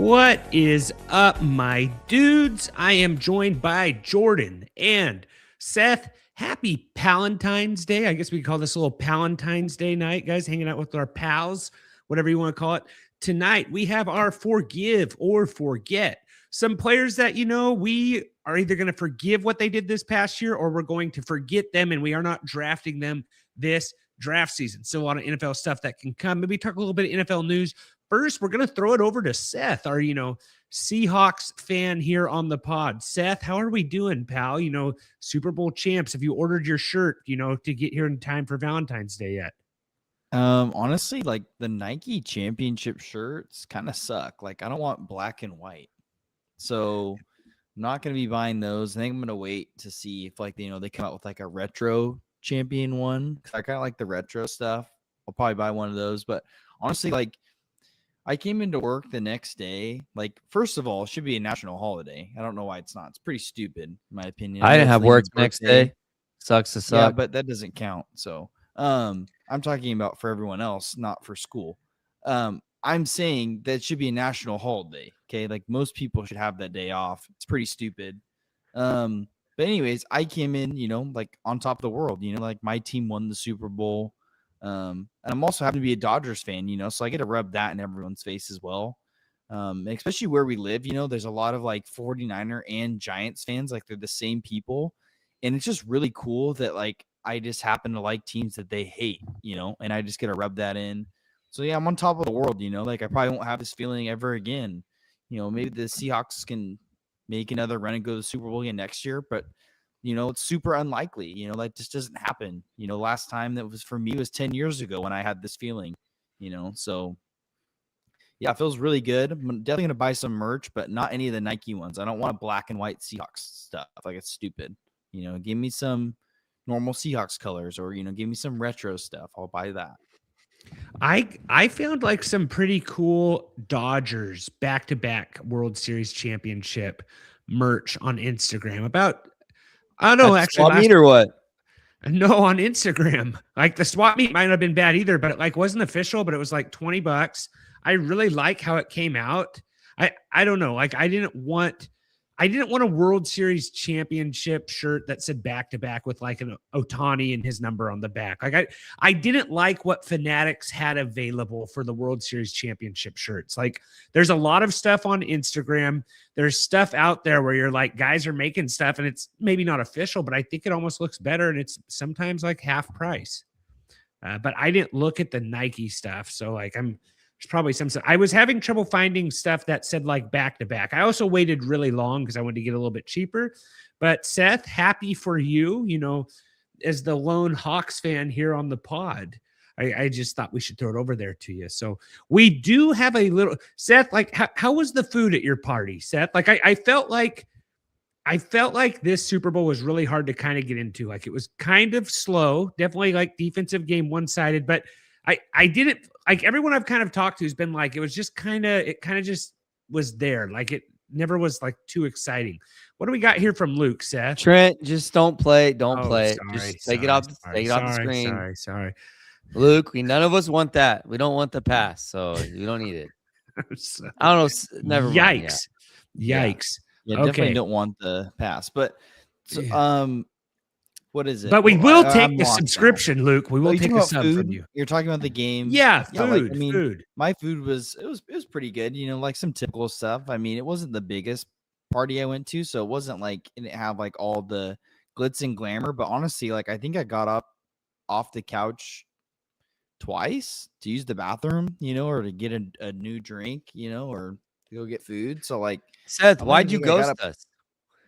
What is up, my dudes? I am joined by Jordan and Seth. Happy Valentine's Day. I guess we could call this a little Valentine's Day night, guys, hanging out with our pals, whatever you want to call it. Tonight, we have our forgive or forget. Some players that, we are either going to forgive what they did this past year or we're going to forget them, and we are not drafting them this draft season. Still a lot of NFL stuff that can come. Maybe talk a little bit of NFL news. First, we're going to throw it over to Seth, our, Seahawks fan here on the pod. Seth, how are we doing, pal? Super Bowl champs. Have you ordered your shirt, to get here in time for Valentine's Day yet? Honestly, like the Nike championship shirts kind of suck. Like I don't want black and white. So I'm not going to be buying those. I think I'm going to wait to see if they come out with like a retro champion one. Cause I kind of like the retro stuff. I'll probably buy one of those, but honestly, I came into work the next day. Like, first of all, it should be a national holiday. I don't know why it's not. It's pretty stupid, in my opinion. I didn't have work the next day. Sucks to suck. Yeah, but that doesn't count. So, I'm talking about for everyone else, not for school. I'm saying that it should be a national holiday. Okay, like most people should have that day off. It's pretty stupid. But anyways, I came in, like on top of the world. Like my team won the Super Bowl. And I'm also happen to be a Dodgers fan, so I get to rub that in everyone's face as well. Especially where we live, there's a lot of like 49er and Giants fans, like they're the same people. And it's just really cool that like I just happen to like teams that they hate, and I just get to rub that in. So yeah, I'm on top of the world, like I probably won't have this feeling ever again. Maybe the Seahawks can make another run and go to the Super Bowl again next year, but it's super unlikely, that just doesn't happen. Last time that was for me was 10 years ago when I had this feeling, so yeah, it feels really good. I'm definitely going to buy some merch, but not any of the Nike ones. I don't want black and white Seahawks stuff. Like it's stupid, give me some normal Seahawks colors or, give me some retro stuff. I'll buy that. I found like some pretty cool Dodgers back-to-back World Series championship merch on Instagram about, I don't know, actually. Swap meet or what? No, on Instagram. Like the swap meet might not have been bad either, but it wasn't official, but it was like $20. I really like how it came out. I don't know. Like I didn't want a World Series championship shirt that said back-to-back with like an Ohtani and his number on the back. Like I didn't like what Fanatics had available for the World Series championship shirts. Like there's a lot of stuff on Instagram. There's stuff out there where you're like, guys are making stuff and it's maybe not official, but I think it almost looks better. And it's sometimes like half price. But I didn't look at the Nike stuff. So like there's probably some stuff. I was having trouble finding stuff that said like back-to-back. I also waited really long because I wanted to get a little bit cheaper. But Seth, happy for you, as the lone Hawks fan here on the pod. I just thought we should throw it over there to you. So we do have a little Seth, like how was the food at your party, Seth? Like I felt like this Super Bowl was really hard to kind of get into. Like it was kind of slow, definitely like defensive game one-sided, but I didn't like everyone I've kind of talked to has been like, it kind of just was there. Like it never was like too exciting. What do we got here from Luke, Seth? Trent, just don't play. Don't play. Sorry, just take it off the screen. Sorry. Luke, none of us want that. We don't want the pass, so you don't need it. I don't know. Never mind. Yikes. Yeah, definitely don't want the pass. But what is it? But we will take the subscription, Luke. We will take a sub from you. You're talking about the game. Yeah, food. My food was pretty good. Like some typical stuff. I mean, it wasn't the biggest party I went to, so it wasn't like it didn't have like all the glitz and glamour. But honestly, like I think I got up off the couch twice to use the bathroom, or to get a new drink, or to go get food. So like, Seth, why'd you ghost us?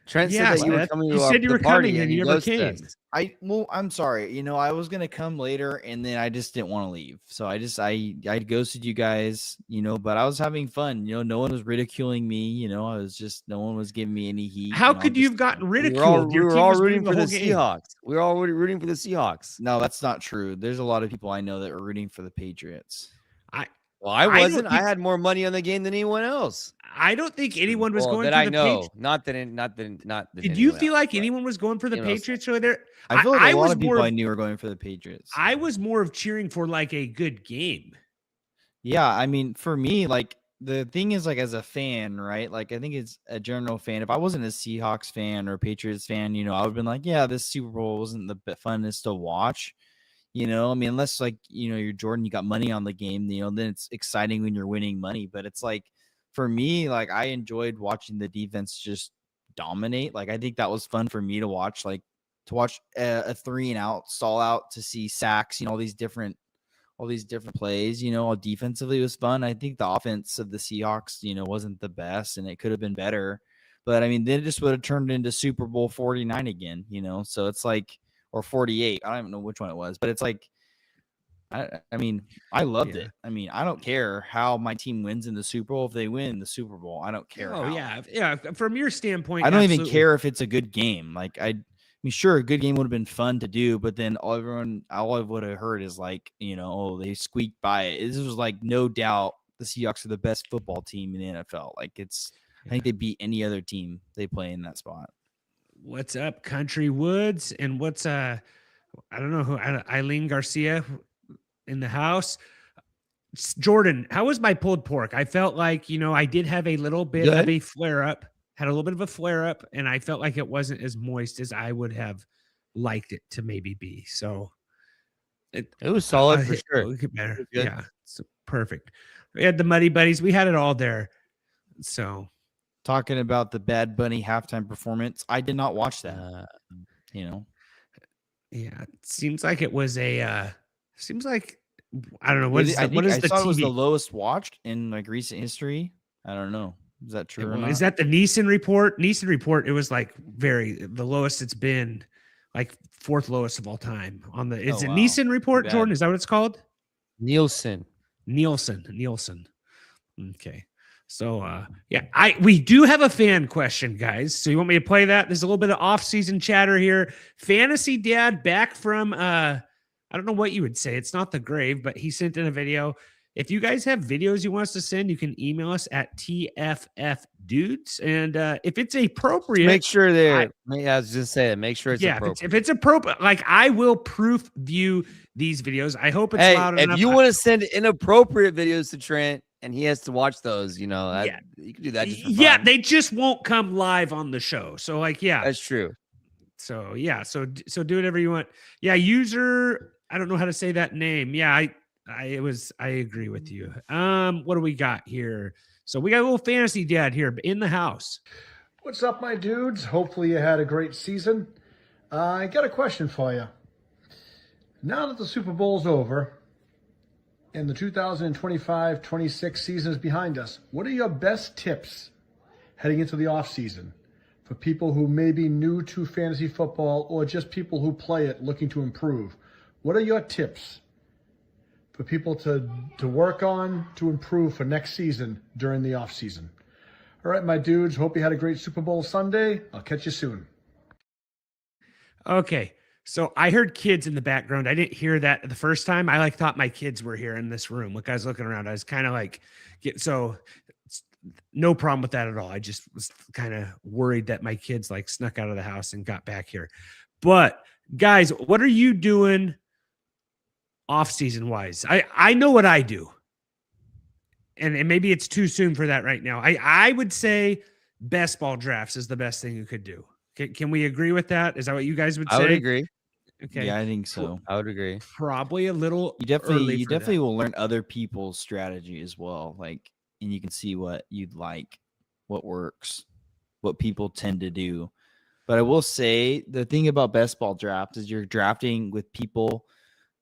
Trent said that you were coming. You said you were coming and you never came. I'm sorry. I was gonna come later and then I just didn't want to leave. So I ghosted you guys, but I was having fun. No one was ridiculing me. No one was giving me any heat. How could you have gotten ridiculed? We were all rooting for the Seahawks. We were all rooting for the Seahawks. No, that's not true. There's a lot of people I know that are rooting for the Patriots. Well, I wasn't. I had more money on the game than anyone else. I don't think anyone was going for the Patriots. Not that. Did you feel like anyone was going for the Patriots over there? I feel like a lot of people I knew were going for the Patriots. I was more of cheering for like a good game. Yeah, I mean, for me, like the thing is, like, as a fan, right? Like, I think it's a general fan. If I wasn't a Seahawks fan or Patriots fan, I would have been like, yeah, this Super Bowl wasn't the funnest to watch. I mean, unless like, you're Jordan, you got money on the game, then it's exciting when you're winning money. But it's like, for me, like, I enjoyed watching the defense just dominate. Like, I think that was fun for me to watch, like, to watch a 3-and-out stall out, to see sacks, all these different plays, all defensively was fun. I think the offense of the Seahawks, wasn't the best, and it could have been better. But I mean, then it just would have turned into Super Bowl 49 again, so it's like, or 48. I don't even know which one it was, but it's like, I mean, I loved it. I mean, I don't care how my team wins in the Super Bowl. If they win the Super Bowl, I don't care. Oh, how. Yeah. From your standpoint, I don't even care if it's a good game. Like, I mean, sure, a good game would have been fun to do, but then all I would have heard is like, oh, they squeaked by it. This was like, no doubt, the Seahawks are the best football team in the NFL. Like, I think they beat any other team they play in that spot. What's up, Country Woods? And what's I don't know who, Eileen Garcia in the house. Jordan, how was my pulled pork? I felt like, I did have a little bit of a flare up, and I felt like it wasn't as moist as I would have liked it to maybe be. So it was solid for sure. It better. Yeah, it's perfect. We had the Muddy Buddies. We had it all there. So, talking about the Bad Bunny halftime performance, I did not watch that. Yeah, it seems like it was a. Seems like, I don't know, what is I the thought TV? It was the lowest watched in like recent history. I don't know. Is that true or not? Is that the Neeson report? Neeson report, it was like the lowest it's been, like 4th lowest of all time on the. Is it Neeson report, Jordan? Is that what it's called? Nielsen. Okay. So we do have a fan question, guys. So you want me to play that? There's a little bit of off-season chatter here. Fantasy Dad back from I don't know what you would say. It's not the grave, but he sent in a video. If you guys have videos you want us to send, you can email us at TFFdudes. And if it's appropriate, make sure they're. I was just saying, make sure it's appropriate. If it's appropriate, like, I will proof view these videos. I hope it's loud enough. If you want to send inappropriate videos to Trent and he has to watch those, you can do that. Just for fun. They just won't come live on the show. So, like, that's true. So so do whatever you want. Yeah, user. I don't know how to say that name. Yeah, I agree with you. What do we got here? So we got a little Fantasy Dad here in the house. What's up, my dudes? Hopefully you had a great season. I got a question for you. Now that the Super Bowl's over and the 2025-26 season is behind us, what are your best tips heading into the offseason for people who may be new to fantasy football or just people who play it looking to improve? What are your tips for people to work on, to improve for next season during the off season? All right, my dudes, hope you had a great Super Bowl Sunday. I'll catch you soon. Okay, so I heard kids in the background. I didn't hear that the first time. I thought my kids were here in this room. Look, I was looking around. I was kind of like, no problem with that at all. I just was kind of worried that my kids like snuck out of the house and got back here. But guys, what are you doing off-season wise? I know what I do. And maybe it's too soon for that right now. I would say best ball drafts is the best thing you could do. Can we agree with that? Is that what you guys would say? I would agree. Okay. Yeah, I think so. I would agree. Probably a little. You definitely will learn other people's strategy as well. Like, and you can see what you'd like, what works, what people tend to do. But I will say the thing about best ball draft is you're drafting with people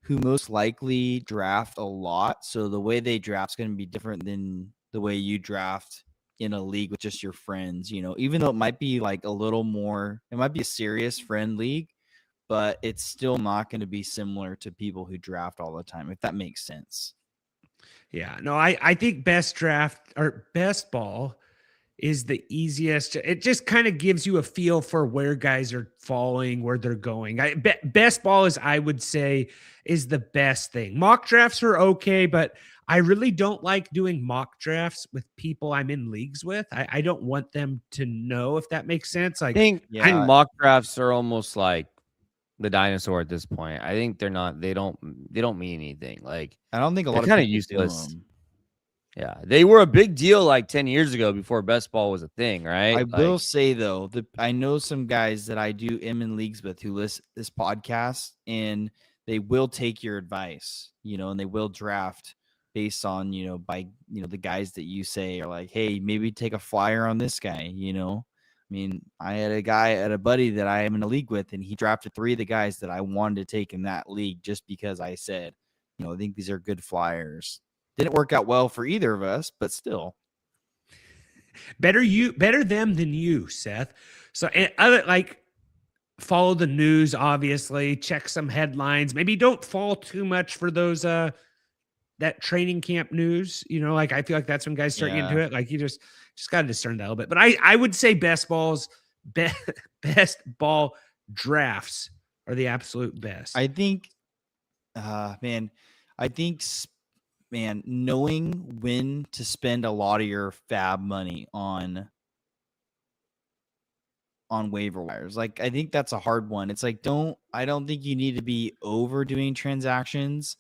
who most likely draft a lot. So the way they draft is going to be different than the way you draft in a league with just your friends, even though it might be like a little more, it might be a serious friend league, but it's still not going to be similar to people who draft all the time, if that makes sense. Yeah, no, I think best draft or best ball is the easiest. It just kind of gives you a feel for where guys are falling, where they're going. Best ball is, I would say, is the best thing. Mock drafts are okay, but I really don't like doing mock drafts with people I'm in leagues with. I don't want them to know, if that makes sense. Like, I think mock drafts are almost like the dinosaur at this point. I think they're not. They don't mean anything. Like, I don't think a lot of kind people of useless. Yeah, they were a big deal like 10 years ago before best ball was a thing, right? I will say though, I know some guys that I do in leagues with who listen to this podcast, and they will take your advice, and they will draft based on, by, the guys that you say are like, hey, maybe take a flyer on this guy, I mean, I had a buddy that I am in a league with, and he drafted 3 of the guys that I wanted to take in that league just because I said, I think these are good flyers. Didn't work out well for either of us, but still. Better them than you, Seth. So follow the news, obviously, check some headlines. Maybe don't fall too much for those that training camp news. I feel like that's when guys start getting into it. Like you just got to discern that a little bit. But I would say best ball drafts are the absolute best. I think, knowing when to spend a lot of your fab money on waiver wires. Like, I think that's a hard one. It's like, I don't think you need to be overdoing transactions.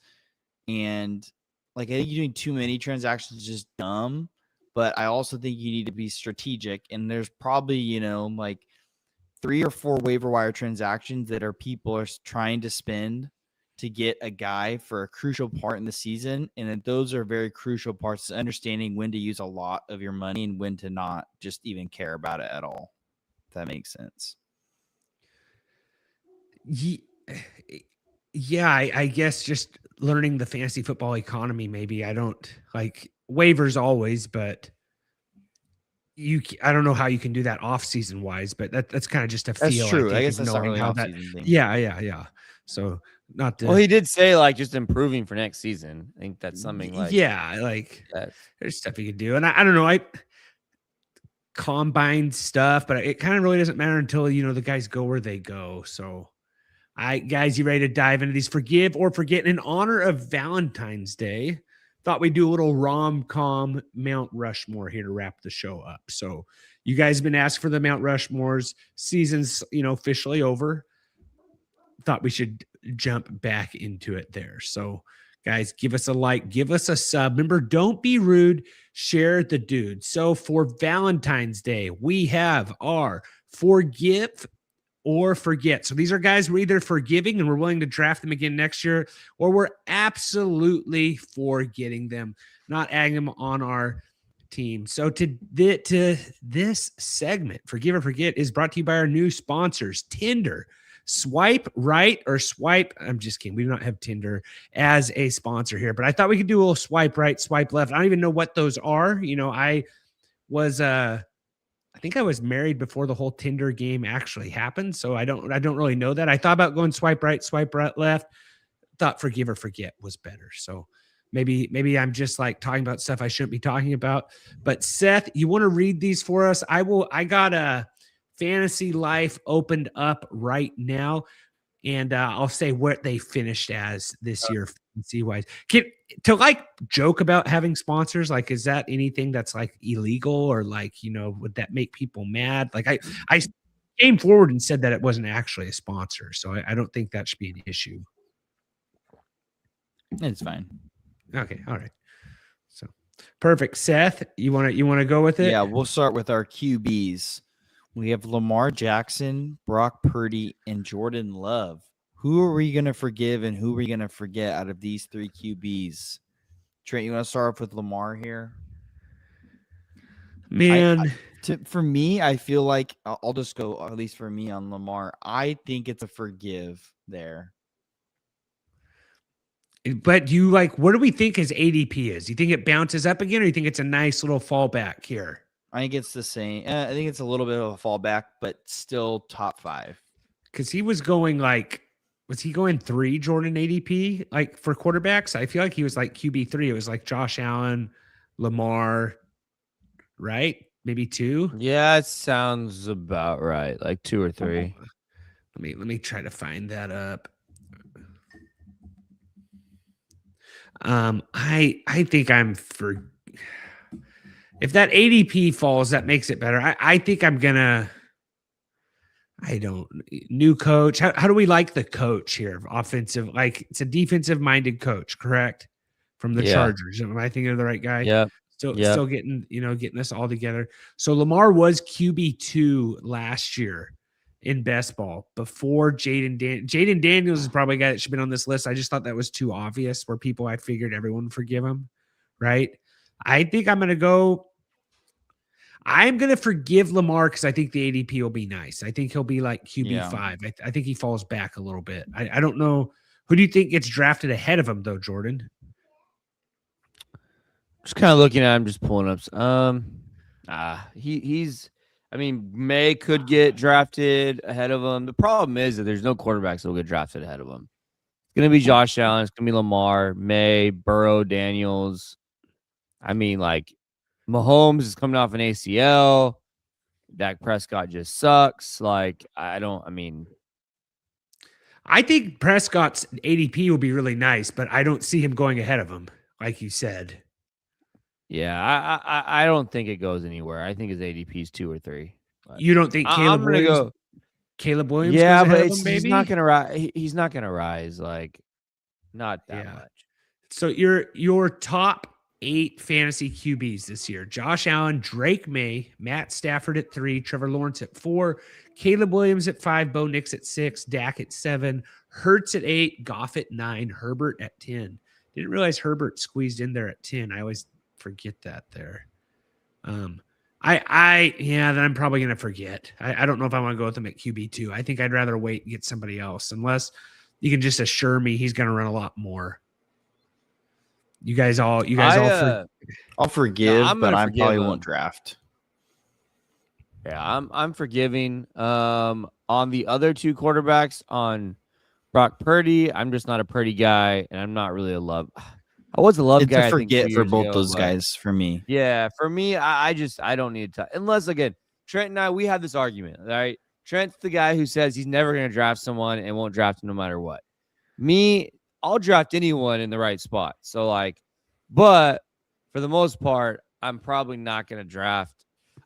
And like, I think you're doing too many transactions is just dumb, but I also think you need to be strategic. And there's probably, like 3 or 4 waiver wire transactions that people are trying to spend to get a guy for a crucial part in the season. And those are very crucial parts, understanding when to use a lot of your money and when to not just even care about it at all. If that makes sense. Yeah, I guess just learning the fantasy football economy. Maybe I don't like waivers always, but I don't know how you can do that off season wise, but that's kind of just a feel. That's true. I guess that's not really how that thing. Thing. Yeah. So not to, well, he did say like just improving for next season. I think that's something like there's stuff you could do, and I don't know, combine stuff, but it kind of really doesn't matter until the guys go where they go. So, guys, you ready to dive into these forgive or forget in honor of Valentine's Day? Thought we'd do a little rom-com Mount Rushmore here to wrap the show up. So you guys have been asked for the Mount Rushmores. Season's, officially over. Thought we should jump back into it there. So guys, give us a like, give us a sub. Remember, don't be rude. Share the dude. So for Valentine's Day, we have our forgive or forget. So these are guys we're either forgiving and we're willing to draft them again next year, or we're absolutely forgetting them, not adding them on our team. So to this segment, Forgive or Forget, is brought to you by our new sponsors, Tinder. Swipe right or swipe. I'm just kidding. We do not have Tinder as a sponsor here, but I thought we could do a little swipe right, swipe left. I don't even know what those are. I think I was married before the whole Tinder game actually happened. So I don't really know that. I thought about going swipe right, left. Thought Forgive or Forget was better. So maybe I'm just like talking about stuff I shouldn't be talking about. But Seth, you want to read these for us? I got a Fantasy Life opened up right now, and I'll say what they finished as this year fantasy wise. To joke about having sponsors, like, is that anything that's like illegal, or like, would that make people mad? Like I came forward and said that it wasn't actually a sponsor, so I don't think that should be an issue. It's fine. Okay, all right. So perfect. Seth, you want to go with it? Yeah, we'll start with our QBs. We have Lamar Jackson, Brock Purdy, and Jordan Love. Who are we going to forgive and who are we going to forget out of these 3 QBs? Trent, you want to start off with Lamar here? Man. For me, I feel like I'll just go, at least for me, on Lamar. I think it's a forgive there. But what do we think his ADP is? Do you think it bounces up again, or do you think it's a nice little fallback here? I think it's the same. I think it's a little bit of a fallback, but still top 5. Because he was going was he going 3 Jordan ADP for quarterbacks? I feel like he was QB3. It was like Josh Allen, Lamar, right? Maybe 2. Yeah, it sounds about right. Like 2 or 3. Let me try to find that up. I think I'm for. If that ADP falls, that makes it better. I think I'm gonna. New coach. How do we like the coach here? Offensive, it's a defensive minded coach, correct? From the Chargers. Am I thinking of the right guy? Yeah. Still getting, getting us all together. So Lamar was QB2 last year in best ball before Jaden Daniels is probably a guy that should have been on this list. I just thought that was too obvious where I figured everyone would forgive him. Right. I think I'm going to forgive Lamar because I think the ADP will be nice. I think he'll be like QB5. Yeah. I think he falls back a little bit. I don't know. Who do you think gets drafted ahead of him though, Jordan? Just kind of looking at him, just pulling up. May could get drafted ahead of him. The problem is that there's no quarterbacks that will get drafted ahead of him. It's going to be Josh Allen. It's going to be Lamar, May, Burrow, Daniels. Mahomes is coming off an ACL. Dak Prescott just sucks. I think Prescott's ADP will be really nice, but I don't see him going ahead of him, like you said. Yeah, I don't think it goes anywhere. I think his ADP is 2 or 3. You don't think Caleb Williams? Caleb Williams? Yeah, goes but ahead of him, he's not gonna rise. He's not gonna rise. Not that much. So your top 8 fantasy QBs this year: Josh Allen, Drake May, Matt Stafford at 3, Trevor Lawrence at 4, Caleb Williams at 5, Bo Nix at 6, Dak at 7, Hurts at 8, Goff at 9, Herbert at 10. Didn't realize Herbert squeezed in there at 10. I always forget that there. Then I'm probably going to forget. I don't know if I want to go with him at QB2. I think I'd rather wait and get somebody else, unless you can just assure me he's going to run a lot more. I'll forgive, but I probably won't draft. Yeah, I'm forgiving. On the other 2 quarterbacks, on Brock Purdy, I'm just not a Purdy guy, and I'm not really a love. I was a love guy. It's a forget for both those guys for me. Yeah, for me, I don't need to. Unless, again, Trent and I, we have this argument, right? Trent's the guy who says he's never going to draft someone and won't draft him no matter what. Me, I'll draft anyone in the right spot. So, but for the most part, I'm probably not going to draft.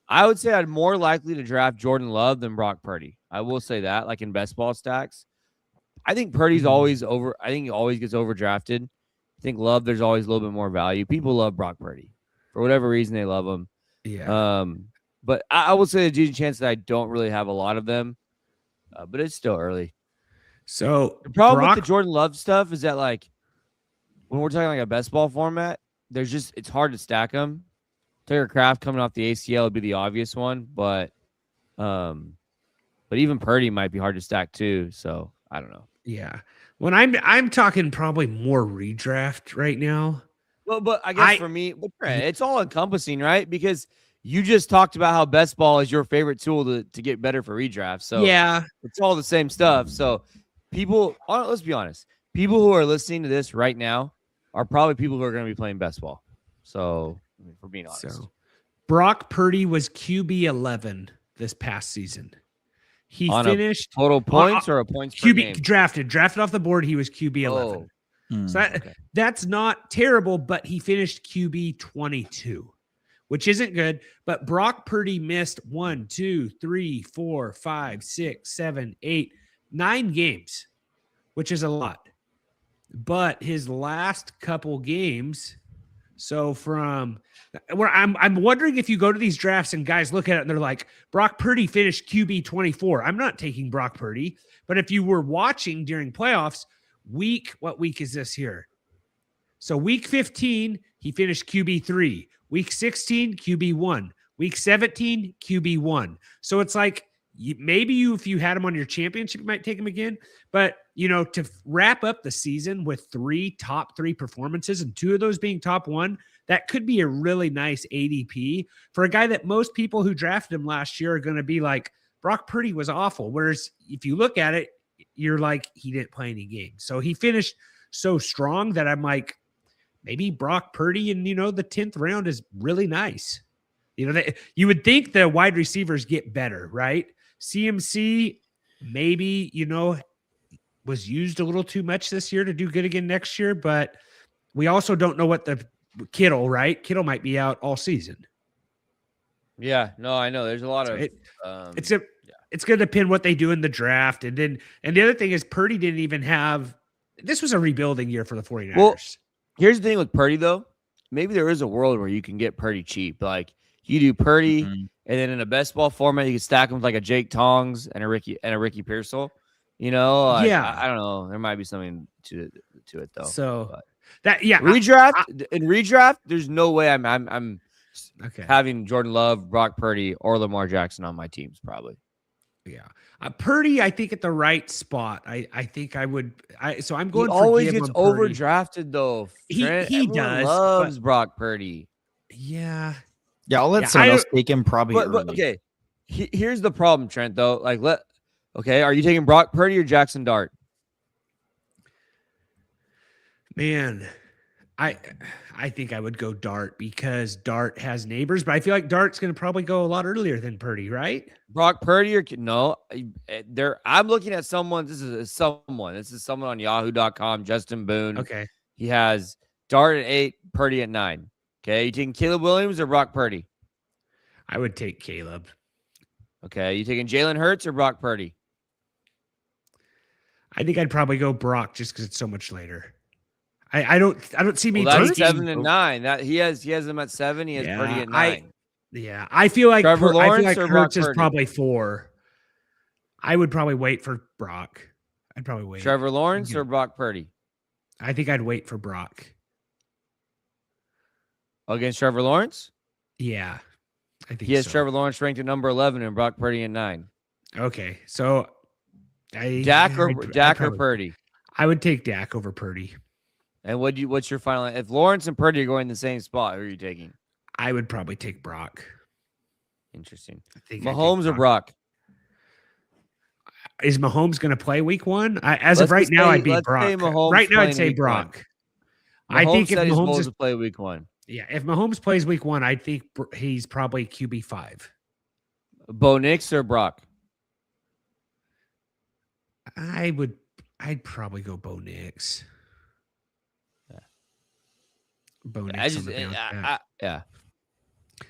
I would say I'm more likely to draft Jordan Love than Brock Purdy. I will say that, in best ball stacks. I think Purdy's always over. I think he always gets overdrafted. I think Love, there's always a little bit more value. People love Brock Purdy. For whatever reason, they love him. Yeah. But I will say there's a chance that I don't really have a lot of them. But it's still early. So the problem with the Jordan Love stuff is that, when we're talking a best ball format, it's hard to stack them. Tucker Kraft coming off the ACL would be the obvious one, but even Purdy might be hard to stack too. So I don't know. Yeah. When I'm talking probably more redraft right now. Well, but I guess for me, it's all encompassing, right? Because you just talked about how best ball is your favorite tool to get better for redraft. So yeah, it's all the same stuff. So let's be honest, people who are listening to this right now are probably people who are going to be playing best ball. So for being honest, Brock Purdy was QB 11 this past season. He finished total points or a points per game? Drafted off the board. He was QB 11. So that's not terrible, but he finished QB 22, which isn't good. But Brock Purdy missed 1, 2, 3, 4, 5, 6, 7, 8, 9 games, which is a lot. But his last couple games, so from where I'm wondering if you go to these drafts and guys look at it and they're like, Brock Purdy finished QB 24. I'm not taking Brock Purdy. But if you were watching during playoffs, what week is this here? So week 15, he finished QB 3. Week 16, QB 1. Week 17, QB 1. So it's if you had him on your championship, you might take him again. But, to wrap up the season with 3 top 3 performances and 2 of those being top 1, that could be a really nice ADP for a guy that most people who drafted him last year are going to be like, Brock Purdy was awful. Whereas if you look at it, you're like, he didn't play any games. So he finished so strong that I'm like, maybe Brock Purdy in, the 10th round is really nice. You would think the wide receivers get better, right? CMC maybe, was used a little too much this year to do good again next year, but we also don't know what the Kittle, right? Kittle might be out all season. Yeah, no, I know. There's a lot of it's going to depend what they do in the draft. And the other thing is Purdy didn't even have – this was a rebuilding year for the 49ers. Well, here's the thing with Purdy, though. maybe there is a world where you can get Purdy cheap. Like you do Purdy, Mhm. and then in a best ball format, you can stack them with like a Jake Tongs and a Ricky Pearsall. You know, like Yeah. I don't know. There might be something to it though. So But that yeah. redraft, there's no way I'm Okay. having Jordan Love, Brock Purdy, or Lamar Jackson on my teams probably. Yeah. Purdy, I think at the right spot. I think I would. So I'm He going for always give gets on Purdy. overdrafted though. Trent, He everyone does, loves but Brock Purdy. yeah. Yeah, I'll let Yeah, someone I else take him probably But early. okay, here's the problem, Trent. Though, like okay, are you taking Brock Purdy or Jackson Dart? Man, I think I would go Dart because Dart has neighbors, but I feel like Dart's going to probably go a lot earlier than Purdy, right? Brock Purdy or no? I'm looking at someone. This is someone on Yahoo.com. Justin Boone. Okay. He has Dart at 8, Purdy at 9. Okay, you taking Caleb Williams or Brock Purdy? I would take Caleb. Okay, you taking Jalen Hurts or Brock Purdy? I think I'd probably go Brock just because it's so much later. I don't see me Well, that's taking 7 and 9. That he has him at 7. He has Purdy at 9. I feel like Trevor I feel Lawrence like or Brock Hurts is Purdy? probably 4. I would probably wait for Brock. I'd probably wait. Trevor Lawrence or Brock Purdy? I think I'd wait for Brock. Against Trevor Lawrence? Yeah. I think He has so. Trevor Lawrence ranked at number 11 and Brock Purdy at 9. Okay. So Dak or Purdy? I would take Dak over Purdy. And what's your final? If Lawrence and Purdy are going in the same spot, who are you taking? I would probably take Brock. Interesting. I think Mahomes or Brock? Is Mahomes going to play week 1? As of right now, I'd be Brock. Right now, I'd say Brock. I think if Mahomes is to play week 1. Yeah, if Mahomes plays week 1, I think he's probably QB5. Bo Nix or Brock? I'd probably go Bo Nix. Yeah. Bo Nix. I just, on the bounce back. yeah.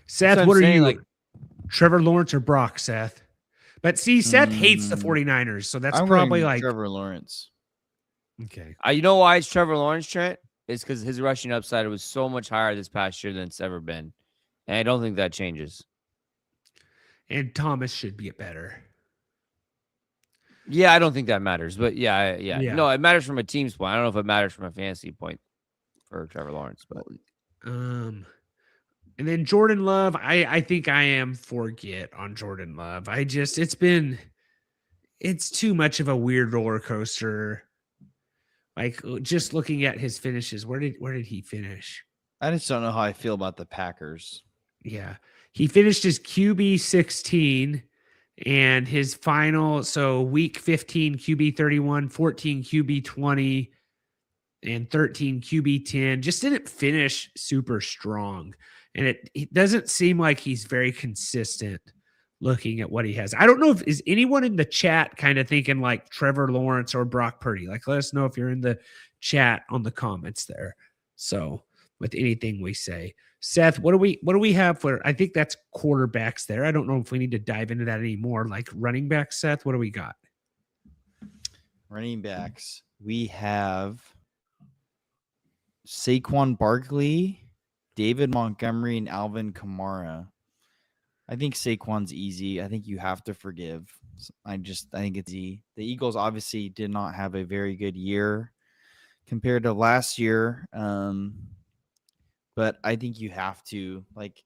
Seth, That's what I'm are saying, you? like- Trevor Lawrence or Brock, Seth? But see, Seth hates the 49ers, so that's I'm probably going like Trevor Lawrence. okay. You know why it's Trevor Lawrence, Trent? It's because his rushing upside was so much higher this past year than it's ever been. And I don't think that changes. And Thomas should be better. Yeah, I don't think that matters. But yeah. Yeah. No, it matters from a team's point. I don't know if it matters from a fantasy point for Trevor Lawrence. But And then Jordan Love, I think I am forget on Jordan Love. It's too much of a weird roller coaster. Like just looking at his finishes, where did he finish? I just don't know how I feel about the Packers. Yeah. He finished his QB 16 and his final. So week 15, QB 31, 14, QB 20, and 13, QB 10. Just didn't finish super strong. And it doesn't seem like he's very consistent looking at what he has. I don't know is anyone in the chat kind of thinking like Trevor Lawrence or Brock Purdy? Like, let us know if you're in the chat on the comments there. So with anything we say, Seth, what do we have for? I think that's quarterbacks there. I don't know if we need to dive into that anymore. Like running back, Seth, what do we got? Running backs. We have Saquon Barkley, David Montgomery, and Alvin Kamara. I think Saquon's easy. I think you have to forgive. I think it's easy. The Eagles obviously did not have a very good year compared to last year. But I think you have to, like,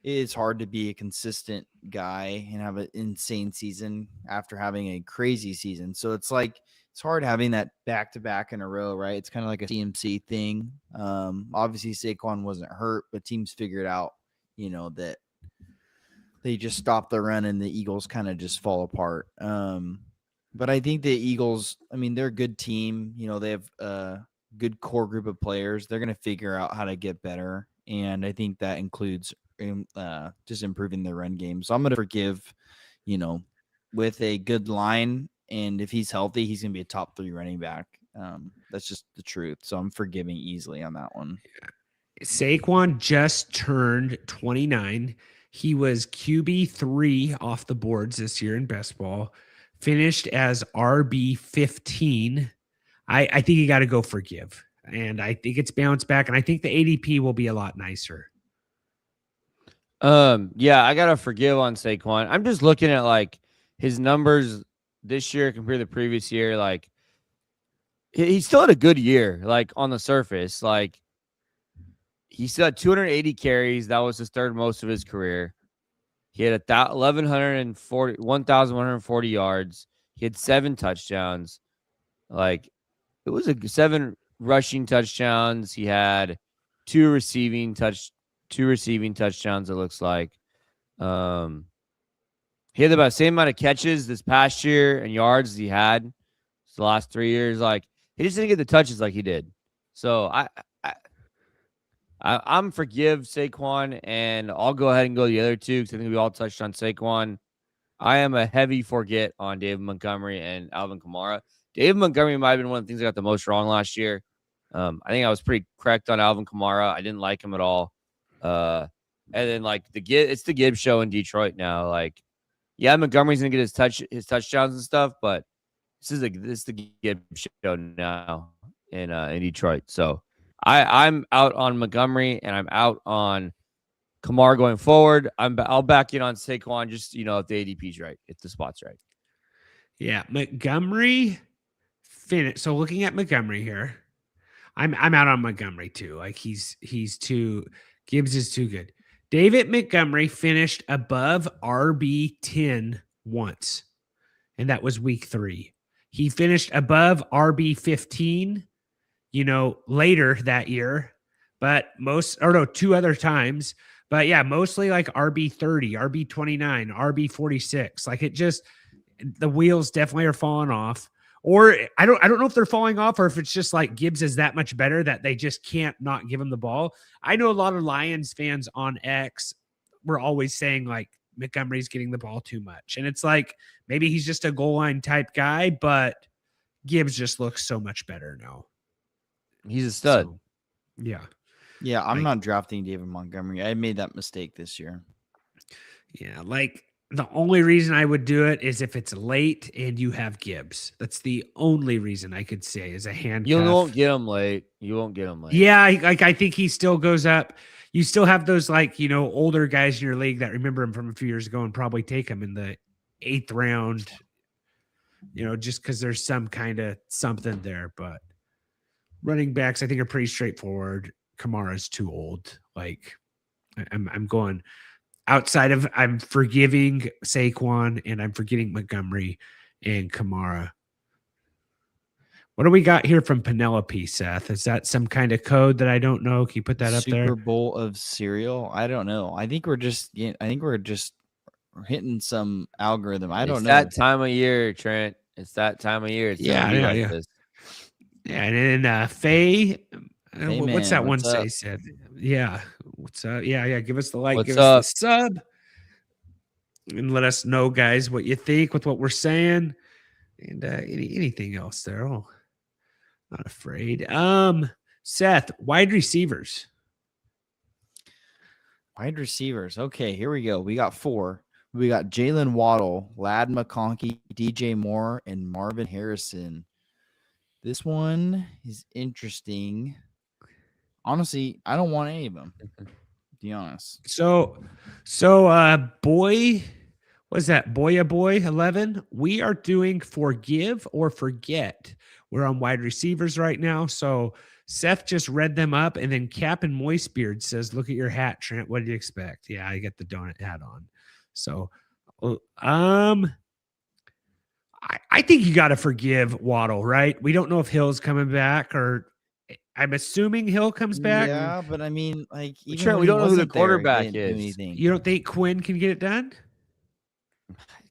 it's hard to be a consistent guy and have an insane season after having a crazy season. So it's like, it's hard having that back-to-back in a row, right? It's kind of like a CMC thing. Obviously Saquon wasn't hurt, but teams figured out, that they just stop the run and the Eagles kind of just fall apart. But I think the Eagles, they're a good team. They have a good core group of players. They're going to figure out how to get better. And I think that includes just improving their run game. So I'm going to forgive, with a good line. And if he's healthy, he's going to be a top 3 running back. That's just the truth. So I'm forgiving easily on that one. Saquon just turned 29. He was QB3 off the boards this year in best ball, finished as RB15. I think you got to go forgive. and I think it's bounced back, and I think the ADP will be a lot nicer. Yeah, I gotta forgive on Saquon. I'm just looking at like his numbers this year compared to the previous year. Like he still had a good year, like on the surface. Like he still had 280 carries. That was his third most of his career. He had 1,140 yards. He had 7 touchdowns. Like it was 7 rushing touchdowns. He had 2 receiving touchdowns. It looks like. He had about the same amount of catches this past year and yards as he had the last 3 years. Like he just didn't get the touches like he did. So I'm forgive Saquon, and I'll go ahead and go the other two because I think we all touched on Saquon. I am a heavy forget on David Montgomery and Alvin Kamara. David Montgomery might have been one of the things I got the most wrong last year. I think I was pretty correct on Alvin Kamara. I didn't like him at all. And then like it's the Gibbs show in Detroit now. Like, yeah, Montgomery's gonna get his touchdowns and stuff, but this is the Gibbs show now in Detroit. So I'm out on Montgomery and I'm out on Kamara going forward. I'll back in on Saquon just if the ADP's right, if the spot's right. Yeah, Montgomery finished. So looking at Montgomery here, I'm out on Montgomery too. Like he's too Gibbs is too good. David Montgomery finished above RB10 once, and that was week 3. He finished above RB15, later that year, but 2 other times. But yeah, mostly like RB30, RB29, RB46. Like the wheels definitely are falling off. Or I don't know if they're falling off or if it's just like Gibbs is that much better that they just can't not give him the ball. I know a lot of Lions fans on X were always saying like Montgomery's getting the ball too much. And it's like maybe he's just a goal line type guy, but Gibbs just looks so much better now. He's a stud. So, yeah. Yeah, I'm not drafting David Montgomery. I made that mistake this year. Yeah, like the only reason I would do it is if it's late and you have Gibbs. That's the only reason I could say is a handcuff. You won't get him late. Yeah, I think he still goes up. You still have those older guys in your league that remember him from a few years ago and probably take him in the 8th round, just because there's some kind of something there. But running backs, I think, are pretty straightforward. Kamara's too old. Like I'm going outside of, I'm forgiving Saquon and I'm forgetting Montgomery and Kamara. What do we got here from Penelope, Seth? Is that some kind of code that I don't know? Can you put that up there? Super Bowl of cereal? I don't know. I think we're just hitting some algorithm. I don't know. It's that time of year, Trent. It's that time of year. It's Yeah. Yeah, and then Faye, what's that one say, Seth? Yeah. What's up? Yeah. Give us the like. Give us the sub. And let us know, guys, what you think with what we're saying. And anything else there. Oh, not afraid. Seth, wide receivers. Okay, here we go. We got 4. We got Jalen Waddle, Ladd McConkey, DJ Moore, and Marvin Harrison. This one is interesting. Honestly, I don't want any of them, to be honest. So boy, what's that? Boy 11. We are doing forgive or forget. We're on wide receivers right now. So Seth just read them up, and then Captain Moistbeard says, "Look at your hat, Trent. What did you expect?" Yeah, I get the donut hat on. So, I think you got to forgive Waddle, right? We don't know if Hill's coming back, or I'm assuming Hill comes back. Yeah, but I mean, like, Trent, we don't know who the quarterback is. You don't think Quinn can get it done?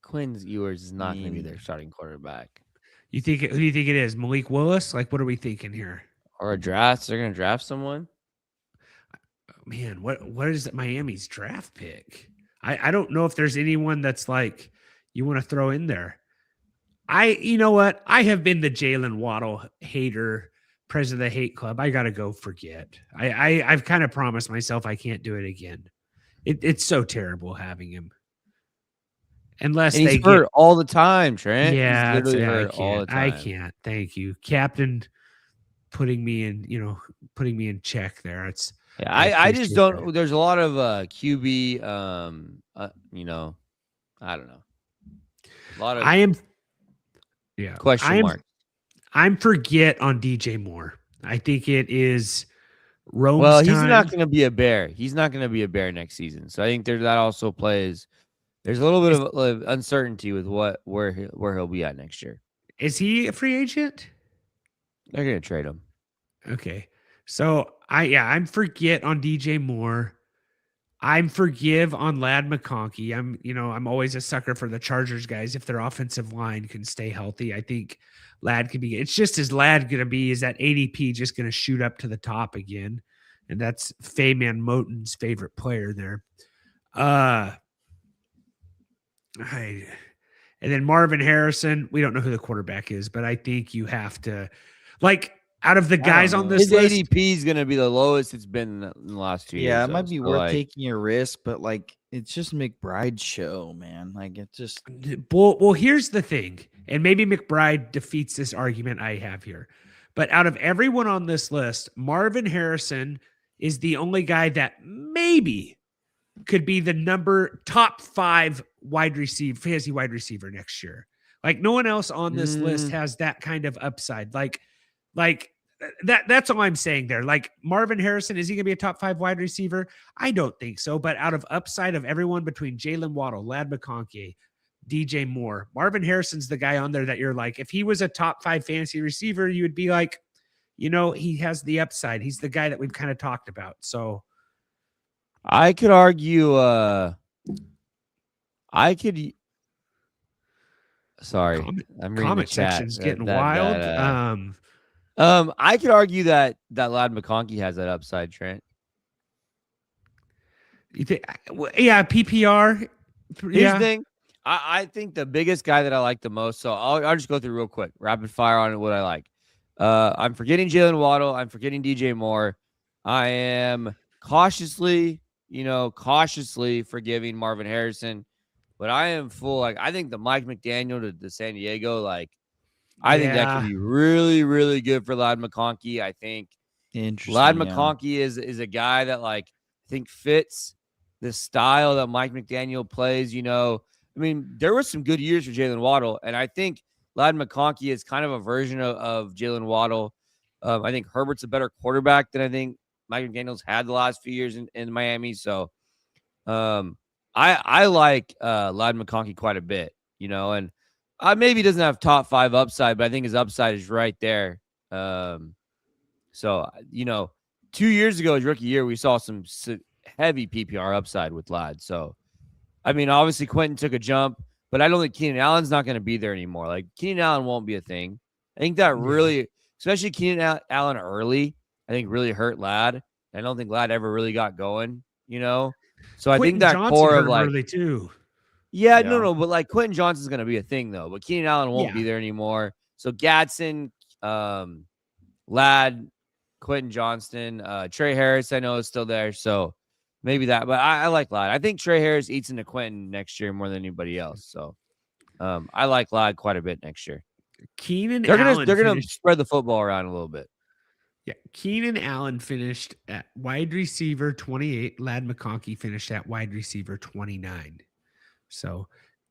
Quinn Ewers is not going to be their starting quarterback. Who do you think it is? Malik Willis? Like, what are we thinking here? Or a draft? They're going to draft someone? Man, what is Miami's draft pick? I don't know if there's anyone that's like you want to throw in there. You know what? I have been the Jalen Waddle hater, president of the hate club. I got to go forget. I've kind of promised myself I can't do it again. It's so terrible having him. Unless and he's hurt all the time, Trent. Yeah, he's literally hurt all the time. I can't. Thank you, Captain. putting me in check there. It's Yeah, I I just appreciate don't. that. There's a lot of QB. I don't know. A lot of I am yeah. question marks. I'm forget on DJ Moore. I think it is Well, Rome's he's not time. going to be a Bear. He's not going to be a Bear next season. So I think that also plays. There's a little bit of uncertainty with where he'll be at next year. Is he a free agent? They're going to trade him. Okay. So I'm forget on DJ Moore. I'm forgive on Lad McConkey. I'm always a sucker for the Chargers guys. If their offensive line can stay healthy, I think Lad could be. It's just as Lad going to be. Is that ADP just going to shoot up to the top again? And that's Fayman Moten's favorite player there. And then Marvin Harrison. We don't know who the quarterback is, but I think you have to, like, out of the guys on this His list, ADP is going to be the lowest it's been in the last 2 years. Yeah, it might be worth like, taking a risk, but like it's just McBride's show, man. Like it just well, here's the thing, and maybe McBride defeats this argument I have here, but out of everyone on this list, Marvin Harrison is the only guy that maybe could be the top 5 fantasy wide receiver next year. Like no one else on this list has that kind of upside. Like that's all I'm saying there. Like Marvin Harrison, is he going to be a top 5 wide receiver? I don't think so. But out of upside of everyone between Jalen Waddle, Lad McConkey, DJ Moore, Marvin Harrison's the guy on there that you're like, if he was a top 5 fantasy receiver, you would be like, he has the upside. He's the guy that we've kind of talked about. So I could argue. Sorry, I'm reading comment the chat. section's getting wild. I could argue that Lad McConkey has that upside, Trent. You think? Yeah, PPR. Here's the thing. I think the biggest guy that I like the most. So I'll just go through real quick, rapid fire on what I like. I'm forgetting Jalen Waddle. I'm forgetting DJ Moore. I am cautiously forgiving Marvin Harrison, but I am full. Like I think the Mike McDaniel to the San Diego, I think that could be really, really good for Lad McConkey. I think Lad McConkey is a guy that I think fits the style that Mike McDaniel plays. I mean, there were some good years for Jalen Waddle, and I think Lad McConkey is kind of a version of Jalen Waddle. I think Herbert's a better quarterback than I think Mike McDaniel's had the last few years in Miami. So I like Lad McConkey quite a bit, and maybe he doesn't have top 5 upside, but I think his upside is right there. So 2 years ago, his rookie year, we saw some heavy PPR upside with Lad. So, I mean, obviously Quentin took a jump, but I don't think Keenan Allen's not going to be there anymore. Like Keenan Allen won't be a thing. I think that really, especially Keenan Allen early, I think really hurt Lad. I don't think Lad ever really got going, So I think that Johnson core of early too. Yeah, no, but Quentin Johnson's going to be a thing though. But Keenan Allen won't be there anymore. So Gadsden, Lad, Quentin Johnston, Trey Harris, I know is still there. So maybe that. But I like Lad. I think Trey Harris eats into Quentin next year more than anybody else. So I like Lad quite a bit next year. They're gonna spread the football around a little bit. Yeah, Keenan Allen finished at wide receiver 28. Lad McConkey finished at wide receiver 29. So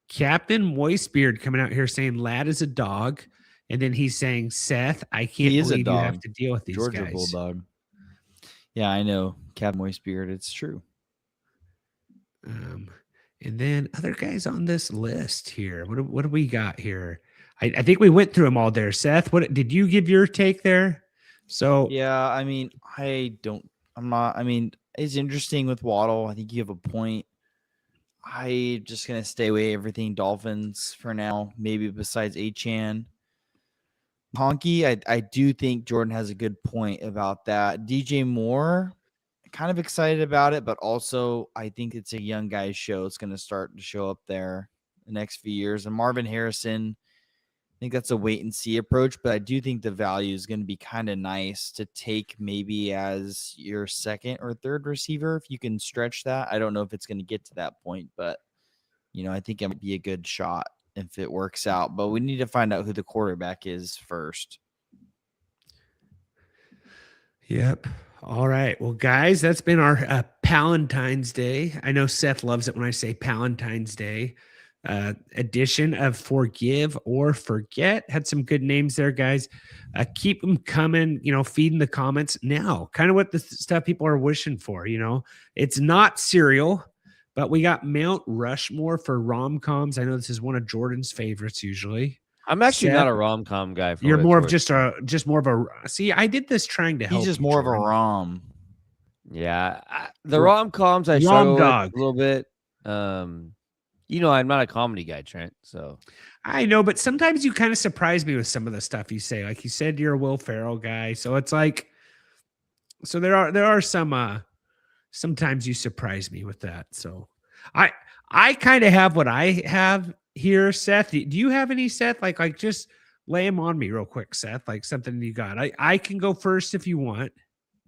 Captain Moistbeard coming out here saying Lad is a dog. And then he's saying, Seth, I can't believe you have to deal with these Georgia guys. Bulldog. Yeah, I know. Captain Moistbeard. It's true. And then other guys on this list here. What do we got here? I think we went through them all there. Seth, what did you give your take there? So yeah, I mean, it's interesting with Waddle. I think you have a point. I'm just gonna stay away everything Dolphins for now. Maybe besides Achane. Honky, I do think Jordan has a good point about that. DJ Moore, kind of excited about it, but also I think it's a young guy's show. It's gonna start to show up there the next few years. And Marvin Harrison, I think that's a wait and see approach, but I do think the value is going to be kind of nice to take maybe as your second or third receiver if you can stretch that. I don't know if it's going to get to that point, but I think it might be a good shot if it works out. But we need to find out who the quarterback is first. Yep. All right. Well, guys, that's been our Palentine's Day. I know Seth loves it when I say Palentine's Day. Edition of Forgive or Forget. Had some good names there, guys. Keep them coming, feeding the comments now. Kind of what the stuff people are wishing for, It's not cereal, but we got Mount Rushmore for rom-coms. I know this is one of Jordan's favorites usually. I'm actually Seth, not a rom-com guy. For you're what more it's of worth. just more of a see. I did this trying to help. He's just you, more of a Jordan. rom. Yeah, the rom-coms I Rom struggle with dog. a little bit. I'm not a comedy guy, Trent. So I know, but sometimes you kind of surprise me with some of the stuff you say. Like you said, you're a Will Ferrell guy, so it's like, so there are some. Sometimes you surprise me with that. So I kind of have what I have here, Seth. Do you have any, Seth? Like just lay them on me real quick, Seth. Like something you got. I can go first if you want.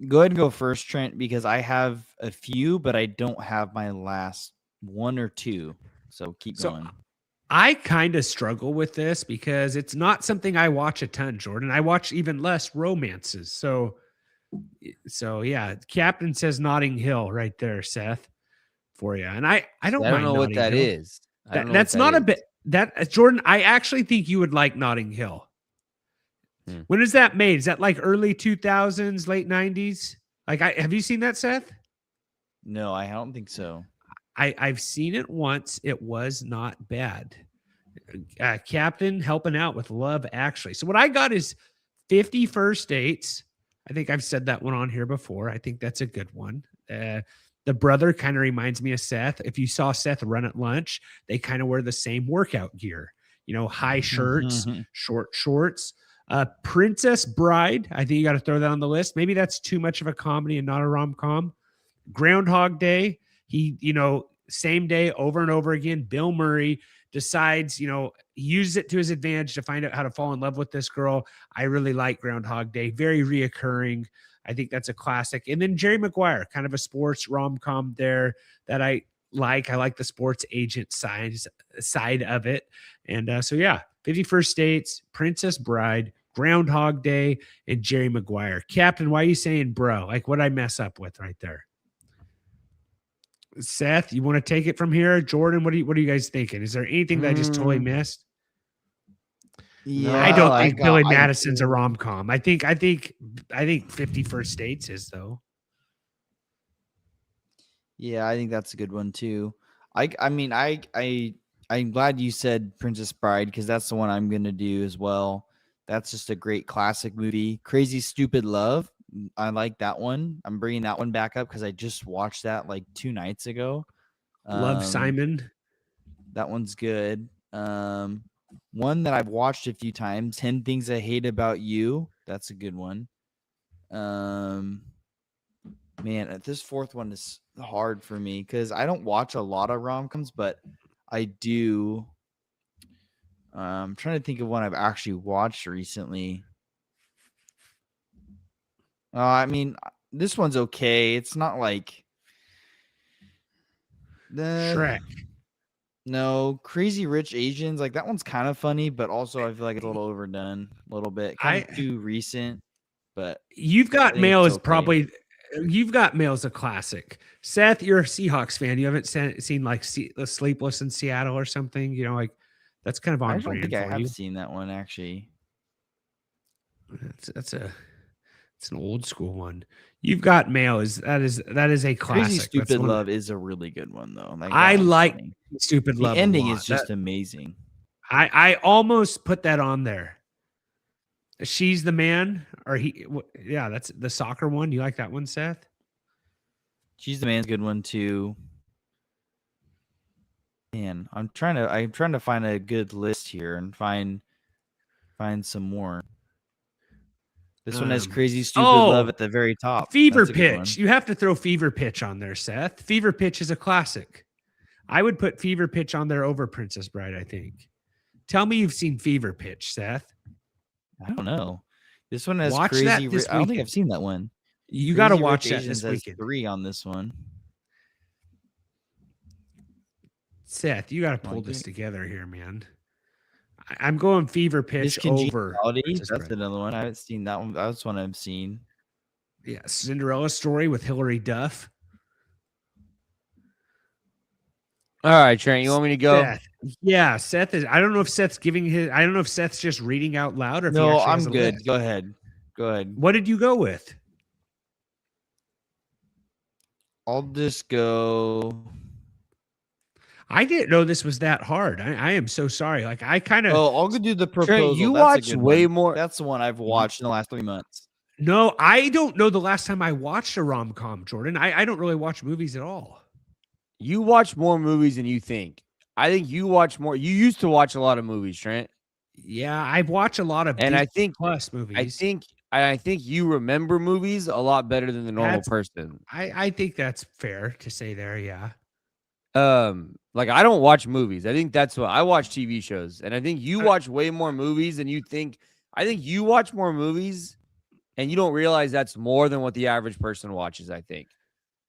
Go ahead and go first, Trent, because I have a few, but I don't have my last one or two. So keep going. I kind of struggle with this because it's not something I watch a ton, Jordan. I watch even less romances. So yeah, Captain says Notting Hill right there, Seth, for you. And I don't mind know what Notting that Hill. is. That's not a bit that Jordan. I actually think you would like Notting Hill. When is that made? Is that like early 2000s, late 90s? Like, have you seen that, Seth? No, I don't think so. I've seen it once. It was not bad. Captain helping out with Love Actually. So what I got is 50 First Dates. I think I've said that one on here before. I think that's a good one. The brother kind of reminds me of Seth. If you saw Seth run at lunch, they kind of wear the same workout gear. High shirts, short shorts. Princess Bride. I think you got to throw that on the list. Maybe that's too much of a comedy and not a rom-com. Groundhog Day. He, same day over and over again. Bill Murray decides, he uses it to his advantage to find out how to fall in love with this girl. I really like Groundhog Day. Very reoccurring. I think that's a classic. And then Jerry Maguire, kind of a sports rom-com there that I like. I like the sports agent side of it. And so, yeah, 50 First Dates, Princess Bride, Groundhog Day, and Jerry Maguire. Captain, why are you saying bro? Like, what I mess up with right there? Seth, you want to take it from here? Jordan, what are you guys thinking? Is there anything that I just totally missed? Yeah, I don't think Billy Madison's a rom-com. I think 50 First Dates is, though. Yeah, I think that's a good one too. I'm glad you said Princess Bride because that's the one I'm gonna do as well. That's just a great classic movie. Crazy Stupid Love. I like that one. I'm bringing that one back up because I just watched that like 2 nights ago. Love Simon. That one's good. One that I've watched a few times, 10 Things I Hate About You. That's a good one. Man, this fourth one is hard for me because I don't watch a lot of rom-coms, but I do. I'm trying to think of one I've actually watched recently. This one's okay. It's not like Shrek. No, Crazy Rich Asians. Like that one's kind of funny, but also I feel like it's a little overdone, a little bit, kind of too recent. But You've Got Mail is probably. You've Got Mail is a classic. Seth, you're a Seahawks fan. You haven't seen like Sleepless in Seattle or something. Like that's kind of on brand. I don't think I have seen that one actually. It's an old school one. You've Got Mail that is a classic. Crazy Stupid Love is a really good one though. Like, I like Stupid Love. The ending is just amazing. I almost put that on there. She's the Man, or he? Yeah, that's the soccer one. You like that one, Seth? She's the Man's a good one too. Man, I'm trying to find a good list here and find some more. This one has Crazy Stupid Love at the very top. Fever Pitch. You have to throw Fever Pitch on there, Seth. Fever Pitch is a classic. I would put Fever Pitch on there over Princess Bride, I think. Tell me you've seen Fever Pitch, Seth. I don't know. This one has Watch Crazy that this I don't think I've seen that one. You got to watch that this weekend. 3 on this one. Seth, you got to pull this together here, man. I'm going Fever Pitch over. That's another one. I haven't seen that one. That's one I've seen. Yeah, Cinderella Story with Hilary Duff. All right, Trent, you want me to go? Seth. Yeah, Seth is. I don't know if Seth's giving his. I don't know if Seth's just reading out loud or if he No, actually has I'm a good. list. Go ahead. Go ahead. What did you go with? I'll just go. I didn't know this was that hard. I am so sorry. Like I kind of. Oh, I'll go do the proposal. you That's a watch good way one. more- That's the one I've watched in the last 3 months. No, I don't know the last time I watched a rom com, Jordan. I don't really watch movies at all. You watch more movies than you think. I think you watch more. You used to watch a lot of movies, Trent. Yeah, I watch a lot of And I think Plus movies. I think you remember movies a lot better than the normal That's- person. I think that's fair to say there. Yeah. Like I don't watch movies. I think that's what I watch TV shows. And I think you watch way more movies than you think. I think you watch more movies and you don't realize that's more than what the average person watches, I think.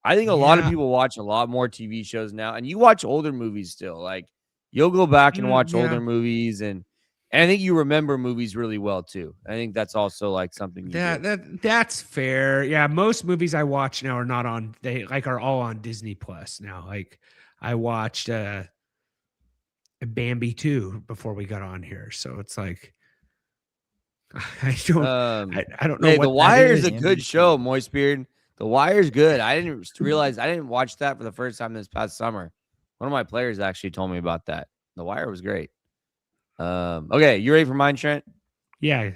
I think a lot of Yeah. people watch a lot more TV shows now, and you watch older movies still. Like you'll go back and watch Yeah. older movies, and I think you remember movies really well too. I think that's also like something you do. That's fair. Yeah, most movies I watch now are not on. They like are all on Disney Plus now. Like I watched Bambi 2 before we got on here, so it's like I don't know. Hey, what The that Wire is is. a good show, Moist Beard. The Wire is good. I didn't realize I didn't watch that for the first time this past summer. One of my players actually told me about that. The Wire was great. Okay, you ready for mine, Trent? Yeah,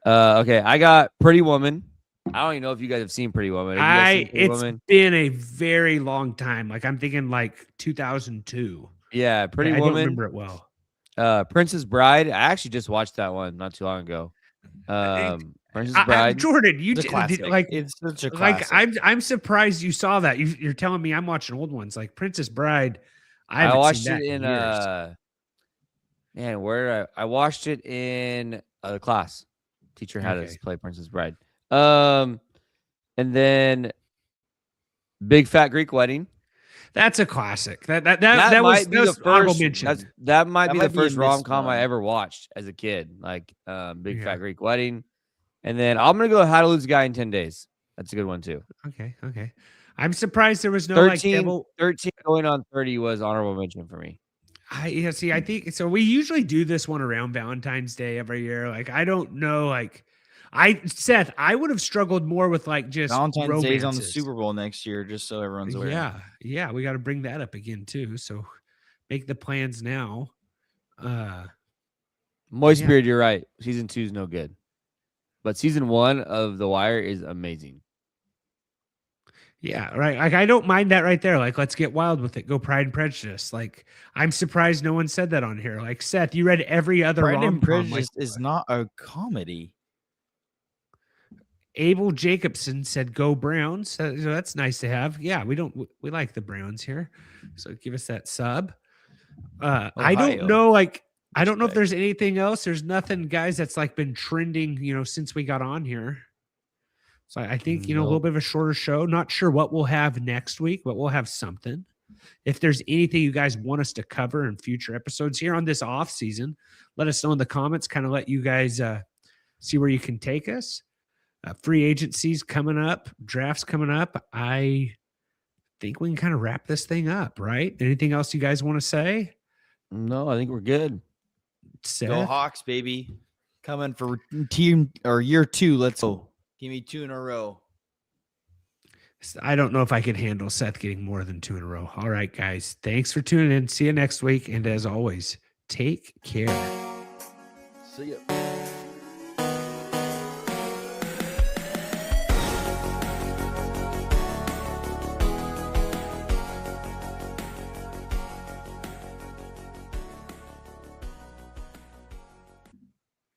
Okay, I got Pretty Woman. I don't even know if you guys have seen Pretty Woman. Have you guys seen Pretty it's Woman? been a very long time. Like I'm thinking like 2002. Yeah, Pretty I don't Woman. remember it well. Princess Bride. I actually just watched that one not too long ago. Princess Bride. Jordan, you It's a did, classic. like It's such a like classic. I'm surprised you saw that. You're telling me I'm watching old ones like Princess Bride. I haven't watched seen that it in years. man, where I watched it in the class. Teacher had us Okay. play Princess Bride. And then Big Fat Greek Wedding. That's a classic. That might was be the honorable first. mention. That might be the might be a first rom com missed I one. ever watched as a kid. Like Big Yeah. Fat Greek Wedding, and then I'm gonna go How to Lose a Guy in 10 Days. That's a good one too. Okay. I'm surprised there was no 13 going on 30 was honorable mention for me. I think so. We usually do this one around Valentine's Day every year. Like I don't know. Like Seth, I would have struggled more with like just Valentine's Day is on the romances. Super Bowl next year, just so everyone's aware. Yeah, we got to bring that up again too. So make the plans now. Moist Yeah. Beard, you're right. Season 2 is no good, but season 1 of The Wire is amazing. Yeah, right. Like I don't mind that right there. Like let's get wild with it. Go Pride and Prejudice. Like I'm surprised no one said that on here. Like Seth, you read every other Pride and rom-com. Prejudice is not a comedy. Abel Jacobson said go Browns. So that's nice to have. Yeah, we like the Browns here. So give us that sub. I don't Ohio. know I don't know if Respect. there's anything else. There's nothing, guys, that's like been trending, since we got on here. So I think, a little bit of a shorter show. Not sure what we'll have next week, but we'll have something. If there's anything you guys want us to cover in future episodes here on this off season, let us know in the comments, kind of let you guys see where you can take us. Free agencies coming up, drafts coming up. I think we can kind of wrap this thing up, right? Anything else you guys want to say? No, I think we're good. Seth? Go Hawks, baby. Coming for team or year 2. Let's go. Give me 2 in a row. I don't know if I can handle Seth getting more than 2 in a row. All right, guys. Thanks for tuning in. See you next week. And as always, take care. See ya.